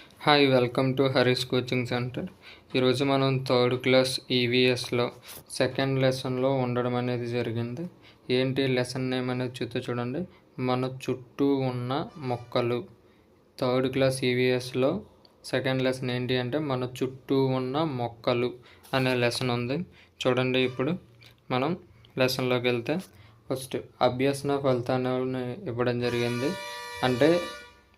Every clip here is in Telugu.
Hi, welcome to Harish coaching centre. ఈరోజు మనం థర్డ్ క్లాస్ ఈవీఎస్లో సెకండ్ లెసన్లో ఉండడం అనేది జరిగింది. ఏంటి లెసన్ నేమ్ అనేది చూడండి. మన చుట్టూ ఉన్న మొక్కలు. థర్డ్ క్లాస్ ఈవీఎస్లో సెకండ్ లెసన్ ఏంటి అంటే మన చుట్టూ ఉన్న మొక్కలు అనే లెసన్ ఉంది. చూడండి, ఇప్పుడు మనం లెసన్లోకి వెళ్తే ఫస్ట్ అభ్యసన ఫలితాలను ఇవ్వడం జరిగింది. అంటే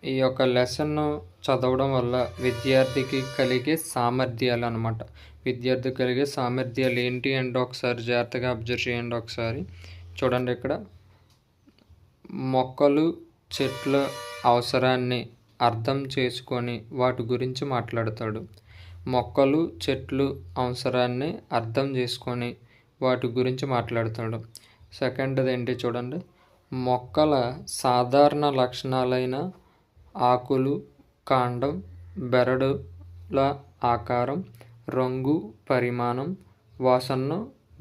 ఈ యొక్క లెసన్ చదవడం వల్ల విద్యార్థికి కలిగే సామర్థ్యాలు అన్నమాట. విద్యార్థికి కలిగే సామర్థ్యాలు ఏంటి అంటే ఒకసారి జాగ్రత్తగా అబ్జర్వ్ చేయండి. ఒకసారి చూడండి, ఇక్కడ మొక్కలు చెట్ల అవసరాన్ని అర్థం చేసుకొని వాటి గురించి మాట్లాడతాడు. మొక్కలు చెట్లు అవసరాన్ని అర్థం చేసుకొని వాటి గురించి మాట్లాడతాడు. సెకండ్ది ఏంటి చూడండి, మొక్కల సాధారణ లక్షణాలైన ఆకులు, కాండం, బెరడుల ఆకారం, రంగు, పరిమాణం, వాసనను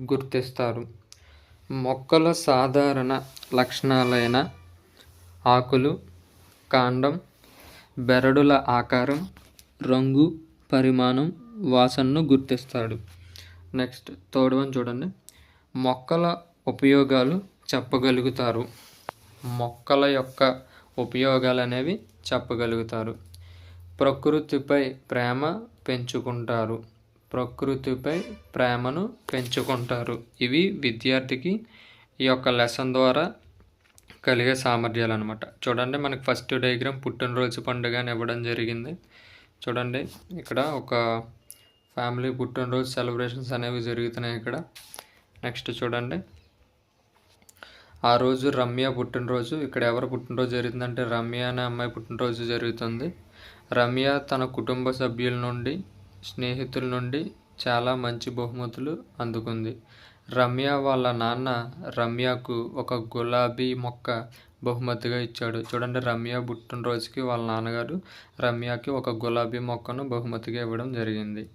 గుర్తిస్తారు. మొక్కల సాధారణ లక్షణాలైన ఆకులు, కాండం, బెరడుల ఆకారం, రంగు, పరిమాణం, వాసనను గుర్తిస్తాడు. నెక్స్ట్ థర్డ్ వన్ చూడండి, మొక్కల ఉపయోగాలు చెప్పగలుగుతారు. మొక్కల యొక్క ఉపయోగాలు అనేవి చెప్పగలుగుతారు. ప్రకృతిపై ప్రేమ పెంచుకుంటారు. ప్రకృతిపై ప్రేమను పెంచుకుంటారు. ఇవి విద్యార్థికి ఈ యొక్క లెసన్ ద్వారా కలిగే సామర్థ్యాలు అనమాట. చూడండి, మనకి ఫస్ట్ డయాగ్రామ్ పుట్టినరోజు పండుగ అని ఇవ్వడం జరిగింది. చూడండి, ఇక్కడ ఒక ఫ్యామిలీ పుట్టినరోజు సెలబ్రేషన్స్ అనేవి జరుగుతున్నాయి ఇక్కడ. నెక్స్ట్ చూడండి, ఆ రోజు రమ్య పుట్టినరోజు. ఇక్కడ ఎవరు పుట్టినరోజు జరుగుతుందంటే రమ్య అనే అమ్మాయి పుట్టినరోజు జరుగుతుంది. రమ్య తన కుటుంబ సభ్యుల నుండి, స్నేహితుల నుండి చాలా మంచి బహుమతులు అందుకుంది. రమ్య వాళ్ళ నాన్న రమ్యకు ఒక గులాబీ మొక్క బహుమతిగా ఇచ్చాడు. చూడండి, రమ్య పుట్టినరోజుకి వాళ్ళ నాన్నగారు రమ్యకి ఒక గులాబీ మొక్కను బహుమతిగా ఇవ్వడం జరిగింది.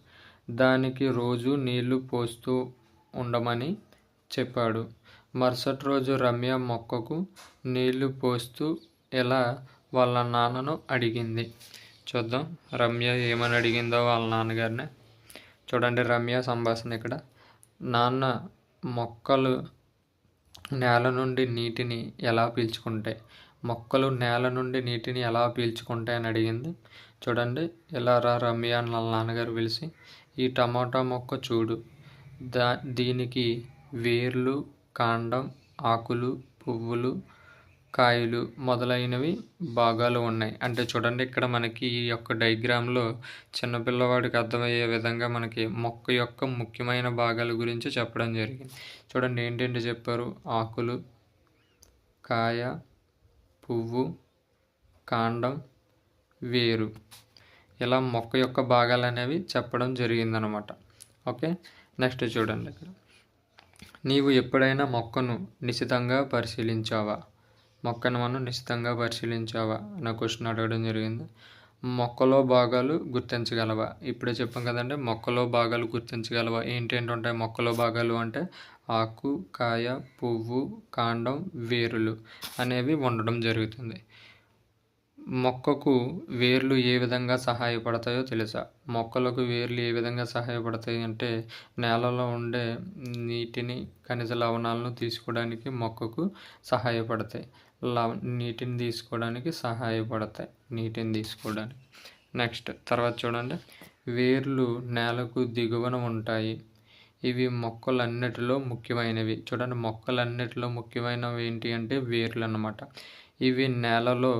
దానికి రోజు నీళ్లు పోస్తూ ఉండమని చెప్పాడు. మరుసటి రోజు రమ్య మొక్కకు నీళ్లు పోస్తూ ఇలా వాళ్ళ నాన్నను అడిగింది. చూద్దాం రమ్య ఏమని అడిగిందో వాళ్ళ నాన్నగారిని. చూడండి, రమ్య సంభాషణ ఇక్కడ. నాన్న, మొక్కలు నేల నుండి నీటిని ఎలా పీల్చుకుంటాయి? మొక్కలు నేల నుండి నీటిని ఎలా పీల్చుకుంటాయి అని అడిగింది. చూడండి, ఇలా రా రమ్య అని వాళ్ళ నాన్నగారు పిలిచి, ఈ టమాటా మొక్క చూడు, దీనికి వేర్లు, కాండం, ఆకులు, పువ్వులు, కాయలు మొదలైనవి భాగాలు ఉన్నాయి. అంటే చూడండి, ఇక్కడ మనకి ఈ యొక్క డయాగ్రామ్లో చిన్నపిల్లవాడికి అర్థమయ్యే విధంగా మనకి మొక్క యొక్క ముఖ్యమైన భాగాల గురించి చెప్పడం జరిగింది. చూడండి, ఏంటంటే చెప్పారు, ఆకులు, కాయ, పువ్వు, కాండం, వేరు, ఇలా మొక్క యొక్క భాగాలు అనేవి చెప్పడం జరిగిందనమాట. ఓకే, నెక్స్ట్ చూడండి, ఇక్కడ నీవు ఎప్పుడైనా మొక్కను నిశితంగా పరిశీలించావా? మొక్కను మనం నిశితంగా పరిశీలించావా అన్న క్వశ్చన్ అడగడం జరిగింది. మొక్కలో భాగాలు గుర్తించగలవా? ఇప్పుడే చెప్పాం కదండి, మొక్కలో భాగాలు గుర్తించగలవా? ఏంటేంటి ఉంటాయి మొక్కలో భాగాలు అంటే ఆకు, కాయ, పువ్వు, కాండం, వేరులు అనేవి ఉండడం జరుగుతుంది. మొక్కకు వేర్లు ఏ విధంగా సహాయపడతాయో తెలుసా? మొక్కలకు వేర్లు ఏ విధంగా సహాయపడతాయి అంటే నేలలో ఉండే నీటిని, ఖనిజ లవణాలను తీసుకోవడానికి మొక్కకు సహాయపడతాయి. నీటిని తీసుకోవడానికి నెక్స్ట్ తర్వాత చూడండి, వేర్లు నేలకు దిగువన ఉంటాయి. ఇవి మొక్కలన్నిటిలో ముఖ్యమైనవి. చూడండి, మొక్కలన్నిటిలో ముఖ్యమైనవి ఏంటి అంటే వేర్లు అన్నమాట. ఇవి నేలలో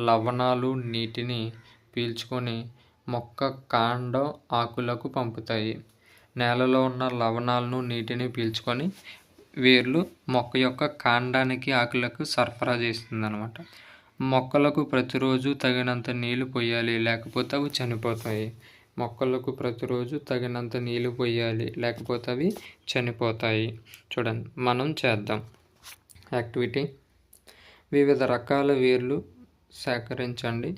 లవణాలు, నీటిని పీల్చుకొని మొక్క కాండం, ఆకులకు పంపుతాయి. నేలలో ఉన్న లవణాలను, నీటిని పీల్చుకొని వేర్లు మొక్క యొక్క కాండానికి, ఆకులకు సరఫరా చేస్తుంది అన్నమాట. మొక్కలకు ప్రతిరోజు తగినంత నీళ్లు పోయాలి, లేకపోతే అవి చనిపోతాయి. మొక్కలకు ప్రతిరోజు తగినంత నీళ్లు పోయాలి, లేకపోతే అవి చనిపోతాయి. చూడండి, మనం చేద్దాం యాక్టివిటీ. వివిధ రకాల వేర్లు సేకరించండి.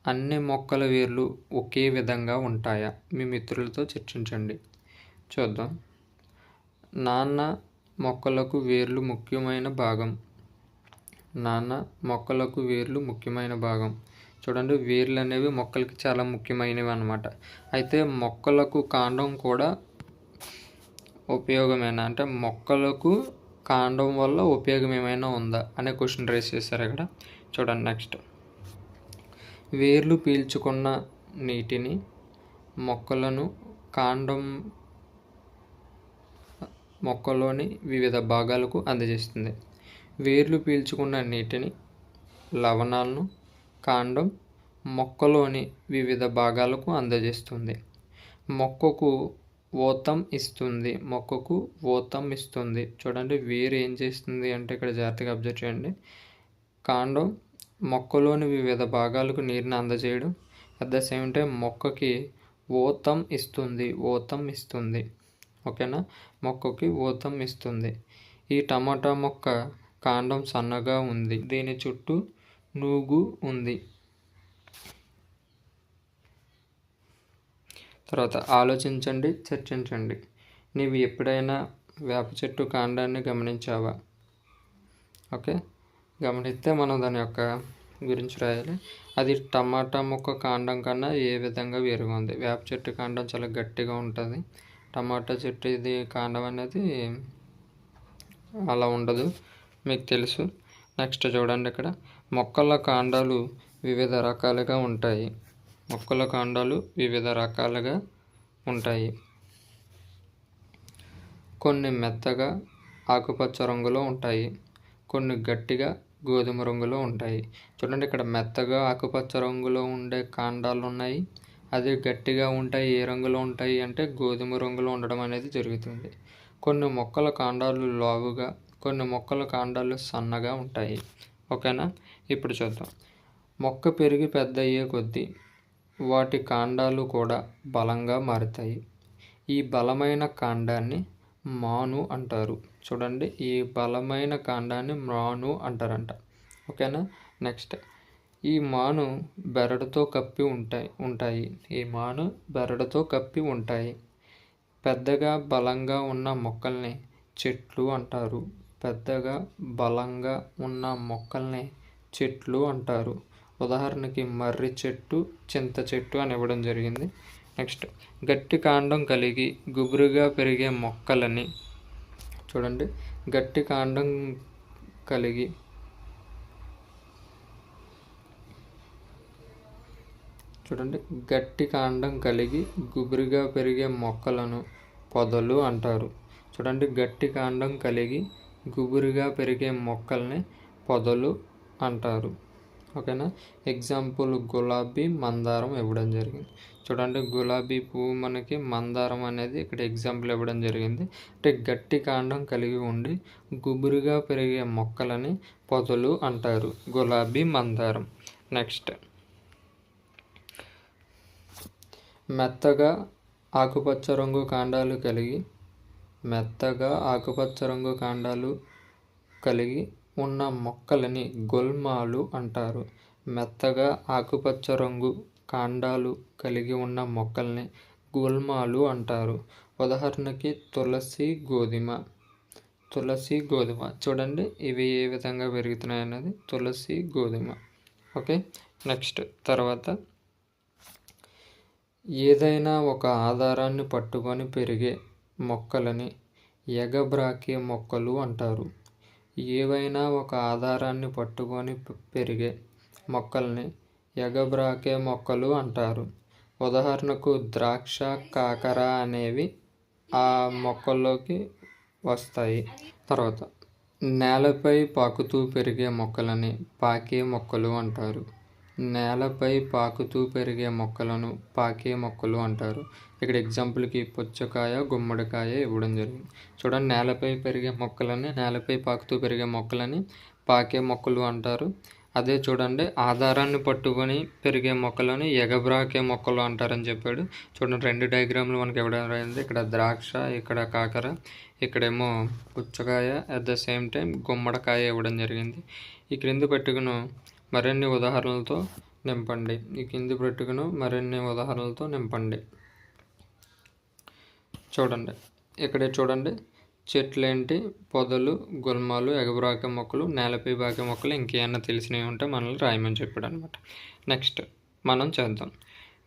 అన్ని మొక్కల వేర్లు ఒకే విధంగా ఉంటాయా? మీ మిత్రులతో చర్చించండి. చూద్దాం. నాన్న మొక్కలకు వేర్లు ముఖ్యమైన భాగం. చూడండి, వేర్లు అనేవి మొక్కలకి చాలా ముఖ్యమైనవి అన్నమాట. అయితే మొక్కలకు కాండం కూడా ఉపయోగమేనా అంటే మొక్కలకు కాండం వల్ల ఉపయోగం ఏమైనా ఉందా అనే క్వశ్చన్ రేస్ చేశారు ఇక్కడ. చూడండి నెక్స్ట్, వేర్లు పీల్చుకున్న నీటిని మొక్కలను కాండం మొక్కలోని వివిధ భాగాలకు అందజేస్తుంది. వేర్లు పీల్చుకున్న నీటిని, లవణాలను కాండం మొక్కలోని వివిధ భాగాలకు అందజేస్తుంది. మొక్కకు ఊతం ఇస్తుంది. చూడండి, వేరు ఏం చేస్తుంది అంటే ఇక్కడ జాగ్రత్తగా అబ్జర్వ్ చేయండి. కాండం మొక్కలోని వివిధ భాగాలకు నీరుని అందజేయడం, అట్ ద సేమ్ టైం మొక్కకి ఊతం ఇస్తుంది. ఓకేనా, మొక్కకి ఊతం ఇస్తుంది. ఈ టమాటా మొక్క కాండం సన్నగా ఉంది, దీని చుట్టూ నూగు ఉంది. తర్వాత ఆలోచించండి, చర్చించండి. నీవు ఎప్పుడైనా వేప చెట్టు కాండాన్ని గమనించావా? ఓకే, గమనిస్తే మనం దాని యొక్క గురించి రాయాలి. అది టమాటా మొక్క కాండం కన్నా ఏ విధంగా వేరుగా ఉంది. వేప చెట్టు కాండం చాలా గట్టిగా ఉంటుంది. టమాటా చెట్టు ఇది కాండం అనేది అలా ఉండదు, మీకు తెలుసు. నెక్స్ట్ చూడండి, ఇక్కడ మొక్కల కాండాలు వివిధ రకాలుగా ఉంటాయి. కొన్ని మెత్తగా ఆకుపచ్చ రంగులో ఉంటాయి, కొన్ని గట్టిగా గోధుమ రంగులో ఉంటాయి. చూడండి, ఇక్కడ మెత్తగా ఆకుపచ్చ రంగులో ఉండే కాండాలు ఉన్నాయి. అదే గట్టిగా ఉంటాయి, ఏ రంగులో ఉంటాయి అంటే గోధుమ రంగులో ఉండడం అనేది జరుగుతుంది. కొన్ని మొక్కల కాండాలు లావుగా, కొన్ని మొక్కల కాండాలు సన్నగా ఉంటాయి. ఓకేనా, ఇప్పుడు చూద్దాం. మొక్క పెరిగి పెద్ద అయ్యే కొద్దీ వాటి కాండాలు కూడా బలంగా మారుతాయి. ఈ బలమైన కాండాన్ని మాను అంటారు. చూడండి, ఈ బలమైన కాండాన్ని మాను అంటారంట. ఓకేనా, నెక్స్ట్, ఈ మాను బెరడుతో కప్పి ఉంటాయి. పెద్దగా బలంగా ఉన్న మొక్కల్ని చెట్లు అంటారు. ఉదాహరణకి మర్రి చెట్టు, చింత చెట్టు అని ఇవ్వడం జరిగింది. నెక్స్ట్, గట్టి కాండం కలిగి గుబురుగా పెరిగే మొక్కలని చూడండి, గట్టి కాండం కలిగి గుబురుగా పెరిగే మొక్కలను పొదలు అంటారు. చూడండి, గట్టి కాండం కలిగి గుబురుగా పెరిగే మొక్కల్ని పొదలు అంటారు. ఓకేనా, ఎగ్జాంపుల్ గులాబీ, మందారం ఇవ్వడం జరిగింది. చూడండి, గులాబీ పువ్వు మనకి, మందారం అనేది ఇక్కడ ఎగ్జాంపుల్ ఇవ్వడం జరిగింది. అంటే గట్టి కాండం కలిగి ఉండి గుబురుగా పెరిగే మొక్కలని పొదలు అంటారు, గులాబీ, మందారం. నెక్స్ట్, మెత్తగా ఆకుపచ్చ రంగు కాండాలు కలిగి ఉన్న మొక్కలని గుల్మాలు అంటారు. మెత్తగా ఆకుపచ్చ రంగు కాండాలు కలిగి ఉన్న మొక్కల్ని గుల్మాలు అంటారు. ఉదాహరణకి తులసి, గోధుమ. చూడండి, ఇవి ఏ విధంగా పెరుగుతున్నాయి అన్నది తులసి, గోధుమ. ఓకే, నెక్స్ట్, తర్వాత ఏదైనా ఒక ఆధారాన్ని పట్టుకొని పెరిగే మొక్కలని ఎగబ్రాకే మొక్కలు అంటారు. ఏవైనా ఒక ఆధారాన్ని పట్టుకొని పెరిగే మొక్కల్ని ఎగబ్రాకే మొక్కలు అంటారు. ఉదాహరణకు ద్రాక్ష, కాకర అనేవి ఆ మొక్కల్లోకి వస్తాయి. తర్వాత నేలపై పాకుతూ పెరిగే మొక్కలని పాకే మొక్కలు అంటారు. పాకే మొక్కలు అంటారు. ఇక్కడ ఎగ్జాంపుల్కి పుచ్చకాయ, గుమ్మడికాయ ఇవ్వడం జరిగింది. చూడండి, నేలపై పాకుతూ పెరిగే మొక్కలని పాకే మొక్కలు అంటారు. అదే చూడండి, ఆధారాన్ని పట్టుకొని పెరిగే మొక్కలని ఎగబ్రాకే మొక్కలు అంటారని చెప్పాడు. చూడండి, 2 డయాగ్రామ్లు మనకి ఇవ్వడం జరిగింది. ఇక్కడ ద్రాక్ష, ఇక్కడ కాకర, ఇక్కడేమో పుచ్చకాయ, అట్ ద సేమ్ టైం గుమ్మడికాయ ఇవ్వడం జరిగింది. ఈ క్రింది పట్టుకును మరిన్ని ఉదాహరణలతో నింపండి. చూడండి, చెట్లేంటి, పొదలు, గుల్మాలు, ఎగబ్రాకే మొక్కలు, నేలపై బాకే మొక్కలు, ఇంకేమన్నా తెలిసినవి ఉంటే మనల్ని రాయమని చెప్పాడు అనమాట. నెక్స్ట్ మనం చేద్దాం.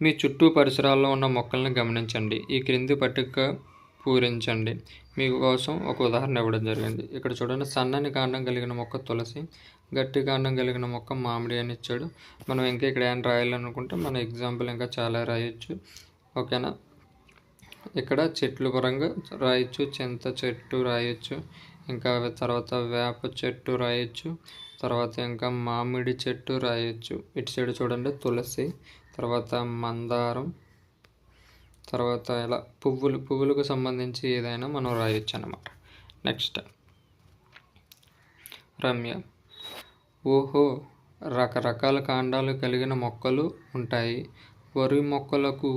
మీ చుట్టూ పరిసరాల్లో ఉన్న మొక్కల్ని గమనించండి. ఈ క్రింది పట్టిక పూరించండి. మీకోసం ఒక ఉదాహరణ ఇవ్వడం జరిగింది. ఇక్కడ చూడండి, సన్నని కాండం కలిగిన మొక్క తులసి, గట్టి కాండం కలిగిన మొక్క మామిడి అని ఇచ్చాడు. మనం ఇంకా ఇక్కడ ఏమైనా రాయాలనుకుంటే మన ఎగ్జాంపుల్ ఇంకా చాలా రాయొచ్చు. ఓకేనా. ఇక్కడ చెట్లు పరంగా రాయొచ్చు, చింత చెట్టు రాయొచ్చు, ఇంకా తర్వాత వేప చెట్టు రాయొచ్చు, తర్వాత ఇంకా మామిడి చెట్టు రాయొచ్చు. ఇటు సైడ్ చూడండి తులసి, తర్వాత మందారం, తర్వాత ఇలా పువ్వులకు సంబంధించి ఏదైనా మనం రాయొచ్చు అన్నమాట. నెక్స్ట్ రమ్య, ఓహో, రకరకాల కాండాలు కలిగిన మొక్కలు ఉంటాయి. వరి మొక్కలకు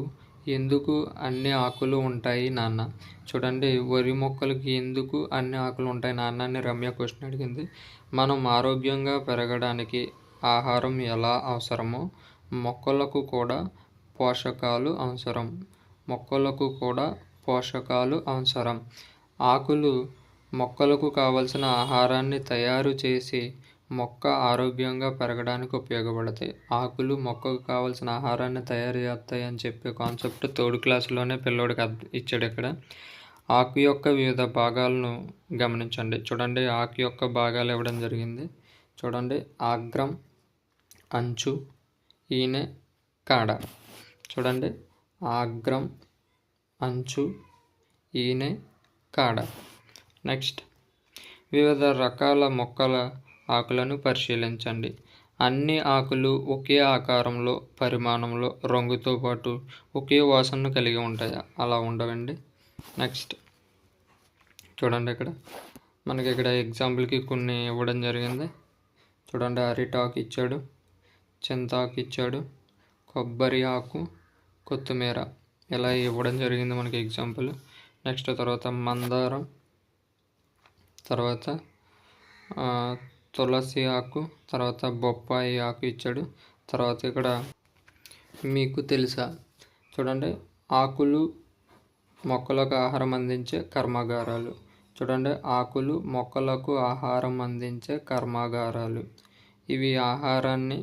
ఎందుకు అన్ని ఆకులు ఉంటాయి నాన్న? చూడండి, వరి మొక్కలకి ఎందుకు అన్ని ఆకులు ఉంటాయి నాన్న అని రమ్య క్వశ్చన్ అడిగింది. మనం ఆరోగ్యంగా పెరగడానికి ఆహారం ఎలా అవసరమో మొక్కలకు కూడా పోషకాలు అవసరం. ఆకులు మొక్కలకు కావలసిన ఆహారాన్ని తయారు చేసి మొక్క ఆరోగ్యంగా పెరగడానికి ఉపయోగపడతాయి. ఆకులు మొక్కకు కావాల్సిన ఆహారాన్ని తయారు చేస్తాయి అని చెప్పే కాన్సెప్ట్ 3rd క్లాస్లోనే పిల్లోడికి ఇచ్చాడు. ఇక్కడ ఆకు యొక్క వివిధ భాగాలను గమనించండి. చూడండి, ఆకు యొక్క భాగాలు ఇవ్వడం జరిగింది. చూడండి, ఆగ్రం, అంచు, ఈనె, కాడ. చూడండి, ఆగ్రం, అంచు, ఈనె, కాడ. నెక్స్ట్, వివిధ రకాల మొక్కల ఆకులను పరిశీలించండి. అన్ని ఆకులు ఒకే ఆకారంలో, పరిమాణంలో, రంగుతో పాటు ఒకే వాసనను కలిగి ఉంటాయా? అలా ఉండవండి. నెక్స్ట్ చూడండి, మనకి ఇక్కడ ఎగ్జాంపుల్కి కొన్ని ఇవ్వడం జరిగింది. చూడండి, అరిటాకు ఇచ్చాడు, చింతాకు ఇచ్చాడు, కొబ్బరి ఆకు, కొత్తిమీర ఇలా ఇవ్వడం జరిగింది మనకి ఎగ్జాంపుల్. నెక్స్ట్ తర్వాత మందారం, తర్వాత తులసి ఆకు, తర్వాత బొప్పాయి ఆకు ఇచ్చాడు. తర్వాత ఇక్కడ మీకు తెలుసా, చూడండి, ఆకులు మొక్కలకు ఆహారం అందించే కర్మాగారాలు. చూడండి, ఆకులు మొక్కలకు ఆహారం అందించే కర్మాగారాలు. ఇవి ఆహారాన్ని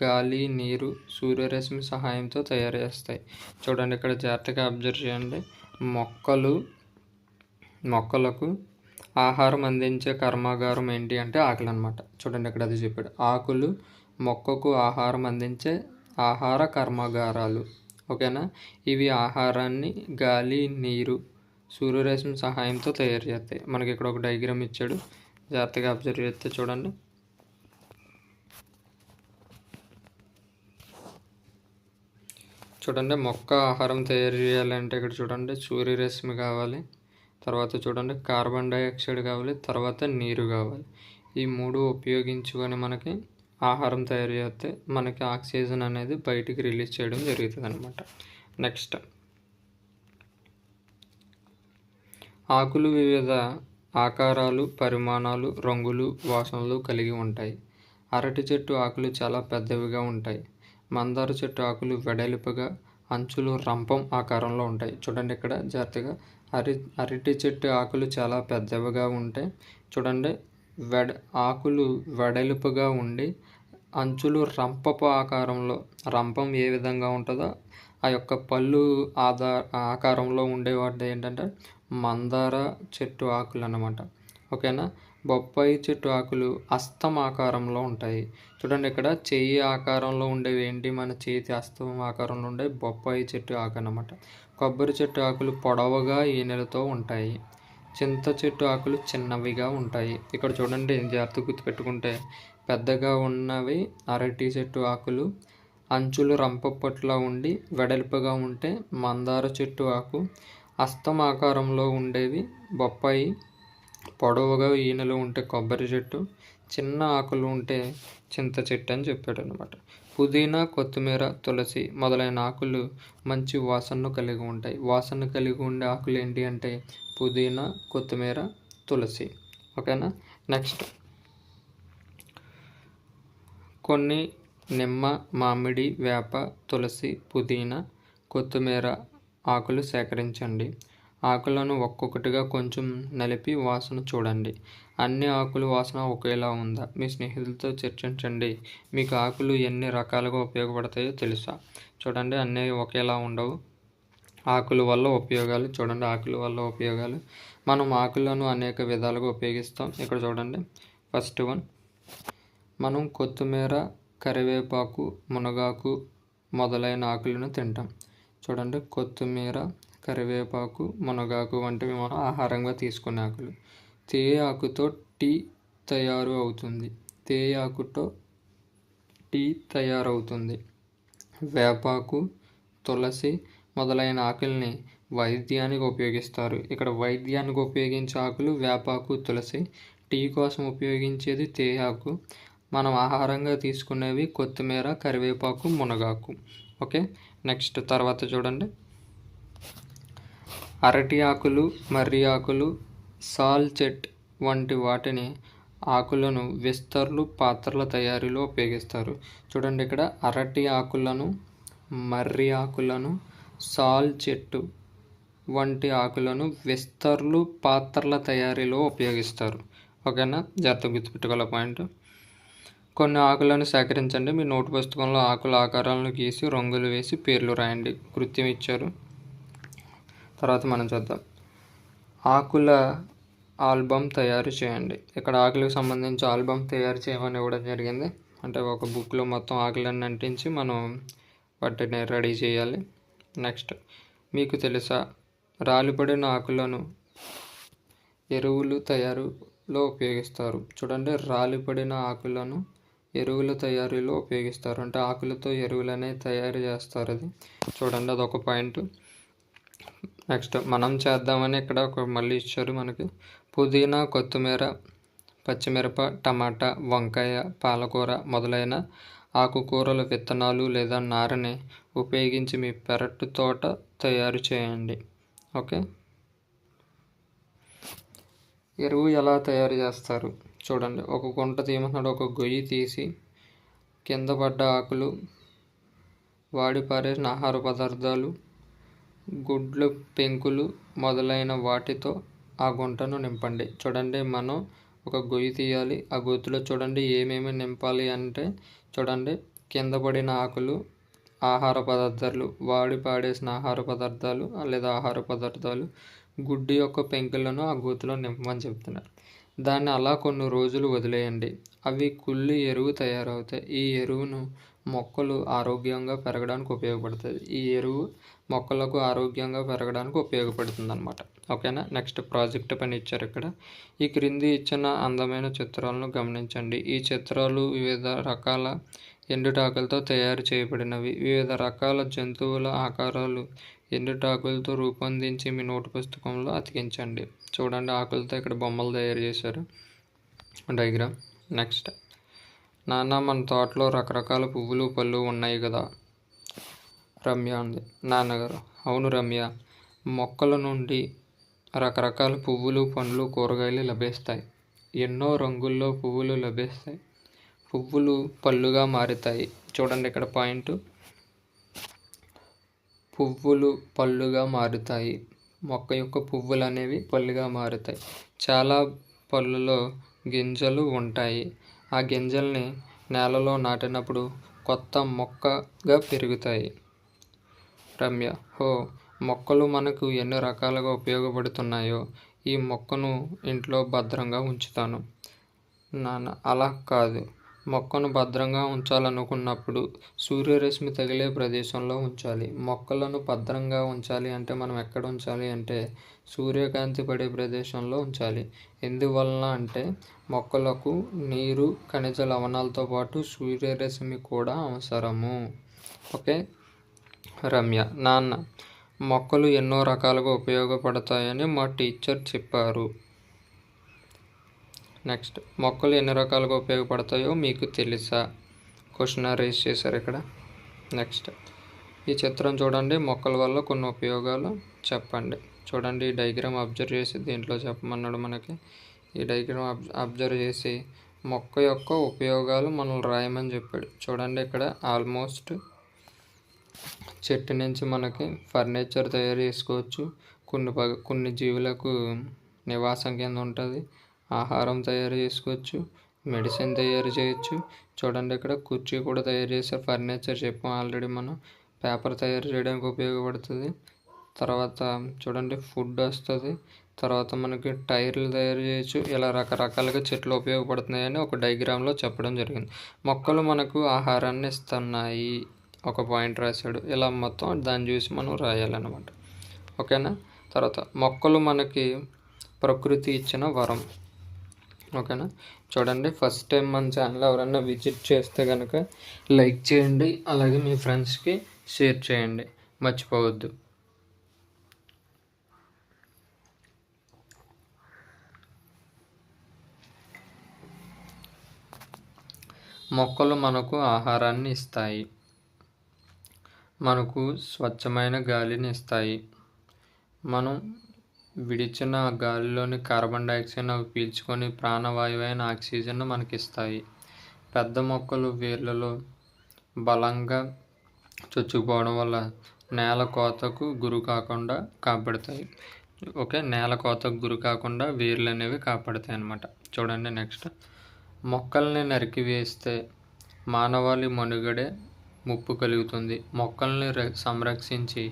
గాలి, నీరు, సూర్యరశ్మి సహాయంతో తయారు చేస్తాయి. చూడండి, ఇక్కడ జాగ్రత్తగా అబ్జర్వ్ చేయండి. మొక్కలకు ఆహారం అందించే కర్మాగారం ఏంటి అంటే ఆకులు అనమాట. చూడండి, ఇక్కడ అది చెప్పాడు. ఆకులు మొక్కకు ఆహారం అందించే ఆహార కర్మాగారాలు. ఓకేనా. ఇవి ఆహారాన్ని గాలి, నీరు, సూర్యరశ్మి సహాయంతో తయారు చేస్తాయి. మనకి ఇక్కడ ఒక డయాగ్రామ్ ఇచ్చాడు, జాగ్రత్తగా అబ్జర్వ్ చేస్తే చూడండి. చూడండి, మొక్క ఆహారం తయారు చేయాలంటే ఇక్కడ చూడండి సూర్యరశ్మి కావాలి, తర్వాత చూడండి కార్బన్ డైఆక్సైడ్ కావాలి, తర్వాత నీరు కావాలి. ఈ 3 ఉపయోగించుకొని మనకి ఆహారం తయారు చేస్తే మనకి ఆక్సిజన్ అనేది బయటికి రిలీజ్ చేయడం జరుగుతుంది అనమాట. నెక్స్ట్, ఆకులు వివిధ ఆకారాలు, పరిమాణాలు, రంగులు, వాసనలు కలిగి ఉంటాయి. అరటి చెట్టు ఆకులు చాలా పెద్దవిగా ఉంటాయి. మందార చెట్టు ఆకులు వెడల్పుగా, అంచులు రంపం ఆకారంలో ఉంటాయి. చూడండి, ఇక్కడ జాగ్రత్తగా అరటి చెట్టు ఆకులు చాలా పెద్దవిగా ఉంటాయి. చూడండి, ఆకులు వెడల్పుగా ఉండి అంచులు రంపపు ఆకారంలో, రంపం ఏ విధంగా ఉంటుందో ఆ యొక్క పళ్ళు ఆకారంలో ఉండేవాటి ఏంటంటే మందార చెట్టు ఆకులు అన్నమాట. ఓకేనా. బొప్పాయి చెట్టు ఆకులు హస్తం ఆకారంలో ఉంటాయి. చూడండి, ఇక్కడ చెయ్యి ఆకారంలో ఉండేవి ఏంటి, మన చేతి హస్తం ఆకారంలో ఉండే బొప్పాయి చెట్టు ఆకు అన్నమాట. కొబ్బరి చెట్టు ఆకులు పొడవుగా ఈనెలతో ఉంటాయి. చింత చెట్టు ఆకులు చిన్నవిగా ఉంటాయి. ఇక్కడ చూడండి, జాగ్రత్త గుర్తుపెట్టుకుంటే పెద్దగా ఉన్నవి అరటి చెట్టు ఆకులు, అంచులు రంపపట్లా ఉండి వెడల్పుగా ఉంటే మందార చెట్టు ఆకు, హస్తం ఆకారంలో ఉండేవి బొప్పాయి, పొడవుగా ఈనెలు ఉంటే కొబ్బరి చెట్టు, చిన్న ఆకులు ఉంటే చింత చెట్టు అని చెప్పాడు అనమాట. పుదీనా, కొత్తిమీర, తులసి మొదలైన ఆకులు మంచి వాసనను కలిగి ఉంటాయి. వాసన కలిగి ఉండే ఆకులు ఏంటి అంటే పుదీనా, కొత్తిమీర, తులసి. ఓకేనా. నెక్స్ట్, కొన్ని నిమ్మ, మామిడి, వేప, తులసి, పుదీనా, కొత్తిమీర ఆకులు సేకరించండి. ఆకులను ఒక్కొక్కటిగా కొంచెం నలిపి వాసన చూడండి. అన్ని ఆకులు వాసన ఒకేలా ఉందా? మీ స్నేహితులతో చర్చించండి. మీకు ఆకులు ఎన్ని రకాలుగా ఉపయోగపడతాయో తెలుసా? చూడండి, అన్నీ ఒకేలా ఉండవు. ఆకుల వల్ల ఉపయోగాలు చూడండి. ఆకుల వల్ల ఉపయోగాలు, మనం ఆకులను అనేక విధాలుగా ఉపయోగిస్తాం. ఇక్కడ చూడండి, ఫస్ట్ వన్, మనం కొత్తిమీర, కరివేపాకు, మునగాకు మొదలైన ఆకులను తింటాం. చూడండి, కొత్తిమీర, కరివేపాకు, మునగాకు వంటివి మనం ఆహారంగా తీసుకునే ఆకులు. తేయాకుతో టీ తయారు అవుతుంది. తేయాకుతో టీ తయారవుతుంది. వేపాకు, తులసి మొదలైన ఆకుల్ని వైద్యానికి ఉపయోగిస్తారు. ఇక్కడ వైద్యానికి ఉపయోగించే ఆకులు వేపాకు, తులసి. టీ కోసం ఉపయోగించేది తేయాకు. మనం ఆహారంగా తీసుకునేవి కొత్తిమీర, కరివేపాకు, మునగాకు. ఓకే, నెక్స్ట్ తర్వాత చూడండి, అరటి ఆకులు, మర్రి ఆకులు, సాల్చెట్ వంటి వాటిని ఆకులను విస్తర్లు, పాత్రల తయారీలో ఉపయోగిస్తారు. చూడండి, ఇక్కడ అరటి ఆకులను, మర్రి ఆకులను, సాల్చెట్టు వంటి ఆకులను విస్తర్లు, పాత్రల తయారీలో ఉపయోగిస్తారు. ఓకేనా, జాగ్రత్తగా గుర్తుపెట్టుకోవాలి పాయింట్. కొన్ని ఆకులను సేకరించండి. మీ నోటు పుస్తకంలో ఆకుల ఆకారాలను గీసి రంగులు వేసి పేర్లు రాయండి. కృత్యం ఇచ్చారు. తర్వాత మనం చూద్దాం, ఆకుల ఆల్బమ్ తయారు చేయండి. ఇక్కడ ఆకులకు సంబంధించి ఆల్బమ్ తయారు చేయమని ఇవ్వడం జరిగింది. అంటే ఒక బుక్లో మొత్తం ఆకులన్నీ అంటించి మనం వాటిని రెడీ చేయాలి. నెక్స్ట్, మీకు తెలుసా, రాలిపడిన ఆకులను ఎరువులు తయారీలో ఉపయోగిస్తారు. చూడండి, రాలిపడిన ఆకులను ఎరువుల తయారీలో ఉపయోగిస్తారు. అంటే ఆకులతో ఎరువులు అనేవి తయారు చేస్తారు. అది చూడండి, అదొక పాయింట్. నెక్స్ట్, మనం చేద్దామని ఇక్కడ మళ్ళీ ఇచ్చారు మనకి. పుదీనా, కొత్తిమీర, పచ్చిమిరప, టమాటా, వంకాయ, పాలకూర మొదలైన ఆకుకూరల విత్తనాలు లేదా నారని ఉపయోగించి మీ పెరటి తోట తయారు చేయండి. ఓకే, ఎరువు ఎలా తయారు చేస్తారు చూడండి. ఒక గుంట తీయమన్నాడు. ఒక గొయ్యి తీసి కింద పడ్డ ఆకులు, వాడి పారేసిన ఆహార పదార్థాలు, గుడ్లు, పెంకులు మొదలైన వాటితో ఆ గుంటను నింపండి. చూడండి, మనం ఒక గొయ్యి తీయాలి. ఆ గొయ్యిలో చూడండి ఏమేమి నింపాలి అంటే, చూడండి, కింద పడిన ఆకులు, ఆహార పదార్థాలు, వాడి పాడేసిన ఆహార పదార్థాలు లేదా ఆహార పదార్థాలు, గుడ్డు యొక్క పెంకులను ఆ గొయ్యిలో నింపమని చెప్తున్నారు. దాన్ని అలా కొన్ని రోజులు వదిలేయండి. అవి కుళ్ళి ఎరువు తయారవుతాయి. ఈ ఎరువును మొక్కలు ఆరోగ్యంగా పెరగడానికి ఉపయోగపడుతుంది. ఈ ఎరువు మొక్కలకు ఆరోగ్యంగా పెరగడానికి ఉపయోగపడుతుంది అన్నమాట. ఓకేనా, నెక్స్ట్ ప్రాజెక్ట్ పని ఇచ్చారు ఇక్కడ. ఈ క్రింది ఇచ్చిన అందమైన చిత్రాలను గమనించండి. ఈ చిత్రాలు వివిధ రకాల ఎండుటాకులతో తయారు చేయబడినవి. వివిధ రకాల జంతువుల ఆకారాలు ఎండుటాకులతో రూపొందించి మీ నోటు పుస్తకంలో అతికించండి. చూడండి, ఆకులతో ఇక్కడ బొమ్మలు తయారు చేశారు, డయాగ్రామ్. నెక్స్ట్, నాన్న మన తోటలో రకరకాల పువ్వులు, పళ్ళు ఉన్నాయి కదా? రమ్య అంది. నాన్నగారు: అవును రమ్య, మొక్కల నుండి రకరకాల పువ్వులు, పండ్లు, కూరగాయలు లభిస్తాయి. ఎన్నో రంగుల్లో పువ్వులు లభిస్తాయి. పువ్వులు పళ్ళుగా మారుతాయి. చూడండి, ఇక్కడ పాయింట్, పువ్వులు పళ్ళుగా మారుతాయి. మొక్క యొక్క పువ్వులు అనేవి పళ్ళుగా మారుతాయి. చాలా పళ్ళులో గింజలు ఉంటాయి. ఆ గింజల్ని నేలలో నాటినప్పుడు కొత్త మొక్కగా పెరుగుతాయి. రమ్య: హో, మొక్కలు మనకు ఎన్ని రకాలుగా ఉపయోగపడుతున్నాయో. ఈ మొక్కను ఇంట్లో భద్రంగా ఉంచుతాను. నాన్న: అలా కాదు, మొక్కను భద్రంగా ఉంచాలనుకున్నప్పుడు సూర్యరశ్మి తగిలే ప్రదేశంలో ఉంచాలి. మొక్కలను భద్రంగా ఉంచాలి అంటే మనం ఎక్కడ ఉంచాలి అంటే సూర్యకాంతి పడే ప్రదేశంలో ఉంచాలి. ఎందువలన అంటే మొక్కలకు నీరు, ఖనిజ లవణాలతో పాటు సూర్యరశ్మి కూడా అవసరము. ఓకే. రమ్య: నాన్న, మొక్కలు ఎన్నో రకాలుగా ఉపయోగపడతాయని మా టీచర్ చెప్పారు. నెక్స్ట్, మొక్కలు ఎన్ని రకాలుగా ఉపయోగపడతాయో మీకు తెలుసా? క్వశ్చన్ రైజ్ చేశారు ఇక్కడ. నెక్స్ట్, ఈ చిత్రం చూడండి. మొక్కల వల్ల కొన్ని ఉపయోగాలు చెప్పండి. చూడండి, ఈ డయాగ్రామ్ అబ్జర్వ్ చేసి దీంట్లో చెప్పమన్నాడు మనకి. ఈ డయాగ్రామ్ అబ్జర్వ్ చేసి మొక్క యొక్క ఉపయోగాలు మనం రాయమని చెప్పాడు. చూడండి, ఇక్కడ ఆల్మోస్ట్ చెట్టు నుంచి మనకి ఫర్నిచర్ తయారు చేసుకోవచ్చు, కొన్ని జీవులకు నివాసం కింద ఉంటుంది. ఆహారం తయారు చేసుకోవచ్చు, మెడిసిన్ తయారు చేయొచ్చు. చూడండి ఇక్కడ కుర్చీ కూడా తయారు చేసే ఫర్నిచర్ చెప్పాం ఆల్రెడీ మనం. పేపర్ తయారు చేయడానికి ఉపయోగపడుతుంది. తర్వాత చూడండి ఫుడ్ వస్తుంది. తర్వాత మనకి టైర్లు తయారు చేయొచ్చు. ఇలా రకరకాలుగా చెట్లు ఉపయోగపడుతున్నాయని ఒక డయాగ్రామ్లో చెప్పడం జరిగింది. మొక్కలు మనకు ఆహారాన్ని ఇస్తున్నాయి ఒక పాయింట్ రాశాడు. ఇలా మొత్తం దాన్ని చూసి మనం రాయాలన్నమాట. ఓకేనా. తర్వాత మొక్కలు మనకి ప్రకృతి ఇచ్చిన వరం. ఓకేనా. చూడండి ఫస్ట్ టైం మన ఛానల్ ఎవరైనా విజిట్ చేస్తే కనుక లైక్ చేయండి, అలాగే మీ ఫ్రెండ్స్కి షేర్ చేయండి, మర్చిపోవద్దు. మొక్కలు మనకు ఆహారాన్ని ఇస్తాయి, మనకు స్వచ్ఛమైన గాలిని ఇస్తాయి. మనం విడిచిన గాలిలోని కార్బన్ డైఆక్సైడ్ అవి పీల్చుకొని ప్రాణవాయువైన ఆక్సిజన్ను మనకిస్తాయి. పెద్ద మొక్కలు వేర్లలో బలంగా చొచ్చుకుపోవడం వల్ల నేల కోతకు గురి కాకుండా కాపాడుతాయి. ఓకే, నేల కోతకు గురి కాకుండా వేర్లు అనేవి కాపాడుతాయి అన్నమాట. చూడండి నెక్స్ట్, మొక్కల్ని నరికివేస్తే మానవాళి మనుగడే ముప్పు కలుగుతుంది. మొక్కల్ని సంరక్షించి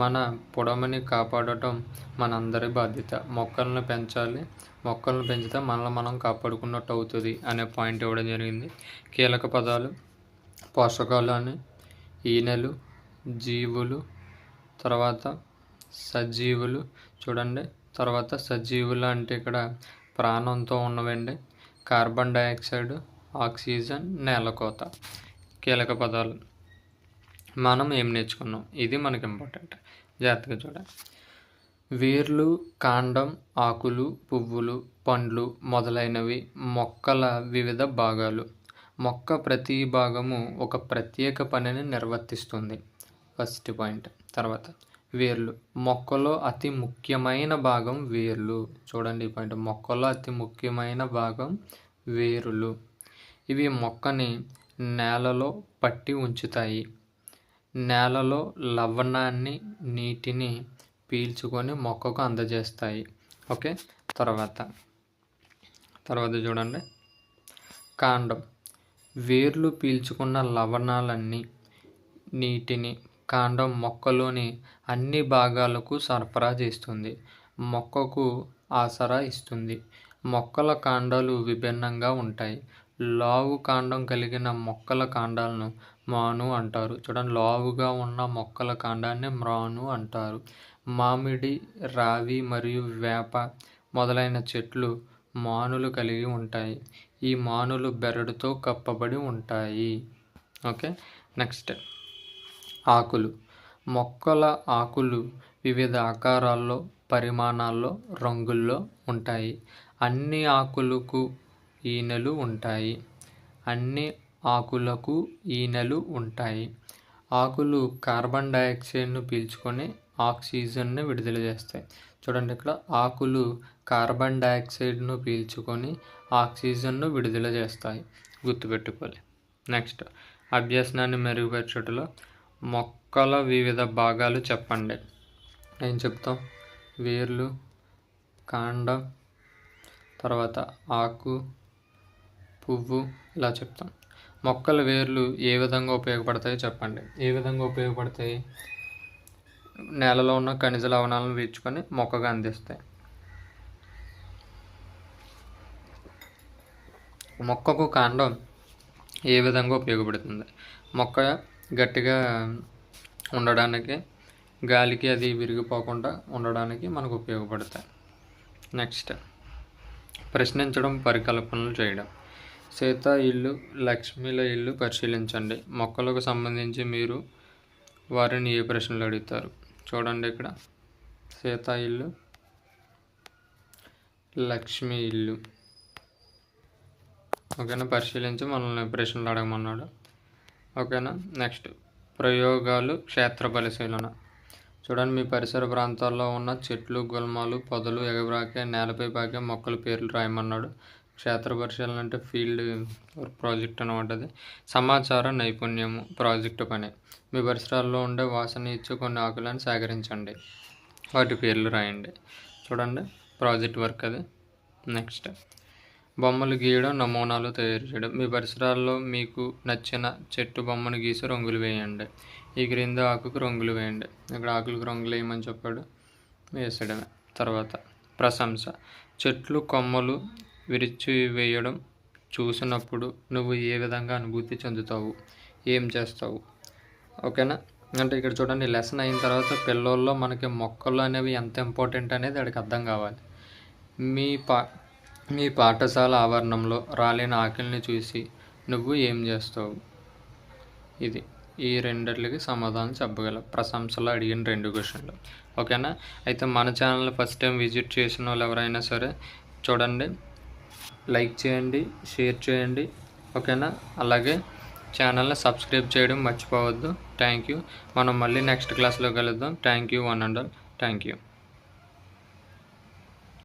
మన పొడమని కాపాడటం మనందరి బాధ్యత. మొక్కలను పెంచాలి, మొక్కలను పెంచితే మనల్ని మనం కాపాడుకున్నట్టు అవుతుంది అనే పాయింట్ ఇవ్వడం జరిగింది. కీలక పదాలు పోషకాలు అని, ఈనెలు, జీవులు, తర్వాత సజీవులు. చూడండి తర్వాత సజీవులు అంటే ఇక్కడ ప్రాణంతో ఉన్నవండి. కార్బన్ డైఆక్సైడ్, ఆక్సిజన్, నేలకోత కీలక పదాలు. మనం ఏం నేర్చుకున్నాం, ఇది మనకి ఇంపార్టెంట్, జాగ్రత్తగా చూడండి. వేర్లు, కాండం, ఆకులు, పువ్వులు, పండ్లు మొదలైనవి మొక్కల వివిధ భాగాలు. మొక్క ప్రతి భాగము ఒక ప్రత్యేక పనిని నిర్వర్తిస్తుంది. First point. తర్వాత వేర్లు, మొక్కలో అతి ముఖ్యమైన భాగం వేర్లు. చూడండి ఈ పాయింట్, మొక్కలో అతి ముఖ్యమైన భాగం వేరులు. ఇవి మొక్కని నేలలో పట్టి ఉంచుతాయి. నేలలో లవణాన్ని, నీటిని పీల్చుకొని మొక్కకు అందజేస్తాయి. ఓకే, తర్వాత చూడండి కాండం. వేర్లు పీల్చుకున్న లవణాలన్నీ, నీటిని కాండం మొక్కలోని అన్ని భాగాలకు సరఫరా చేస్తుంది, మొక్కకు ఆసరా ఇస్తుంది. మొక్కల కాండాలు విభిన్నంగా ఉంటాయి. లావు కాండం కలిగిన మొక్కల కాండాలను మాను అంటారు. చూడండి, లావుగా ఉన్న మొక్కల కాండాన్ని మ్రాను అంటారు. మామిడి, రావి మరియు వేప మొదలైన చెట్లు మానులు కలిగి ఉంటాయి. ఈ మానులు బెరడుతో కప్పబడి ఉంటాయి. ఓకే, నెక్స్ట్ ఆకులు. మొక్కల ఆకులు వివిధ ఆకారాల్లో, పరిమాణాల్లో, రంగుల్లో ఉంటాయి. అన్ని ఆకులకు ఈనెలు ఉంటాయి. అన్ని ఆకులకు ఈనెలు ఉంటాయి. ఆకులు కార్బన్ డైఆక్సైడ్ను పీల్చుకొని ఆక్సిజన్ను విడుదల చేస్తాయి. చూడండి ఇక్కడ ఆకులు కార్బన్ డైఆక్సైడ్ను పీల్చుకొని ఆక్సిజన్ను విడుదల చేస్తాయి, గుర్తుపెట్టుకోవాలి. నెక్స్ట్, అభ్యసనాన్ని మెరుగుపరచడంలో మొక్కల వివిధ భాగాలు చెప్పండి. ఏం చెప్తాం? వేర్లు, కాండం, తర్వాత ఆకు, పువ్వు, ఇలా చెప్తాం. మొక్కల వేర్లు ఏ విధంగా ఉపయోగపడతాయో చెప్పండి. ఏ విధంగా ఉపయోగపడతాయి? నేలలో ఉన్న ఖనిజ లవణాలను పీల్చుకొని మొక్కగా అందిస్తాయి. మొక్కకు కాండం ఏ విధంగా ఉపయోగపడుతుంది? మొక్క గట్టిగా ఉండడానికి, గాలికి అది విరిగిపోకుండా ఉండడానికి మనకు ఉపయోగపడతాయి. నెక్స్ట్, ప్రశ్నించడం, పరికల్పనలు చేయడం. సీత ఇల్లు, లక్ష్మిల ఇల్లు పరిశీలించండి. మొక్కలకు సంబంధించి మీరు వారిని ఏ ప్రశ్నలు అడుగుతారు? చూడండి ఇక్కడ సీత ఇల్లు, లక్ష్మి ఇల్లు. ఓకేనా, పరిశీలించి మనల్ని ప్రశ్నలు అడగమన్నాడు. ఓకేనా. నెక్స్ట్, ప్రయోగాలు, క్షేత్ర పరిశీలన. చూడండి, మీ పరిసర ప్రాంతాల్లో ఉన్న చెట్లు, గుల్మాలు, పొదలు, ఎగబ్రాకే, నేలపై పాకే మొక్కల పేర్లు రాయమన్నాడు. క్షేత్ర పరిశీలన అంటే ఫీల్డ్ ప్రాజెక్ట్ అనమాట. అది సమాచార నైపుణ్యము ప్రాజెక్టు పని. మీ పరిసరాల్లో ఉండే వాసన ఇచ్చే కొన్ని ఆకులను సేకరించండి. వాటి పేర్లు రాయండి. చూడండి ప్రాజెక్ట్ వర్క్ అది. నెక్స్ట్ బొమ్మలు గీయడం, నమూనాలు తయారు చేయడం. మీ పరిసరాల్లో మీకు నచ్చిన చెట్టు బొమ్మను గీసి రంగులు వేయండి. ఈ క్రింద ఆకుకు రంగులు వేయండి. ఇక్కడ ఆకులకు రంగులు వేయమని చెప్పాడు, వేసడమే. తర్వాత ప్రశంస. చెట్లు కొమ్మలు విరిచి వేయడం చూసినప్పుడు నువ్వు ఏ విధంగా అనుభూతి చెందుతావు, ఏం చేస్తావు? ఓకేనా. అంటే ఇక్కడ చూడండి, లెసన్ అయిన తర్వాత పిల్లల్లో మనకి మొక్కలు అనేవి ఎంత ఇంపార్టెంట్ అనేది వాడికి అర్థం కావాలి. మీ పాఠశాల ఆవరణంలో రాలిన ఆకుల్ని చూసి నువ్వు ఏం చేస్తావు? ఇది ఈ రెండిట్లకి సమాధానం చెప్పగలవు. ప్రశంసలో అడిగిన 2 క్వశ్చన్లు. ఓకేనా. అయితే మన ఛానల్ ఫస్ట్ టైం విజిట్ చేసిన వాళ్ళు ఎవరైనా సరే చూడండి, లైక్ చేయండి, షేర్ చేయండి. ఓకేనా. అలాగే ఛానల్ని సబ్స్క్రైబ్ చేయడం మర్చిపోవద్దు. Thank you. మనం మళ్ళీ నెక్స్ట్ క్లాస్లో కలుద్దాం. Thank you one and all. Thank you.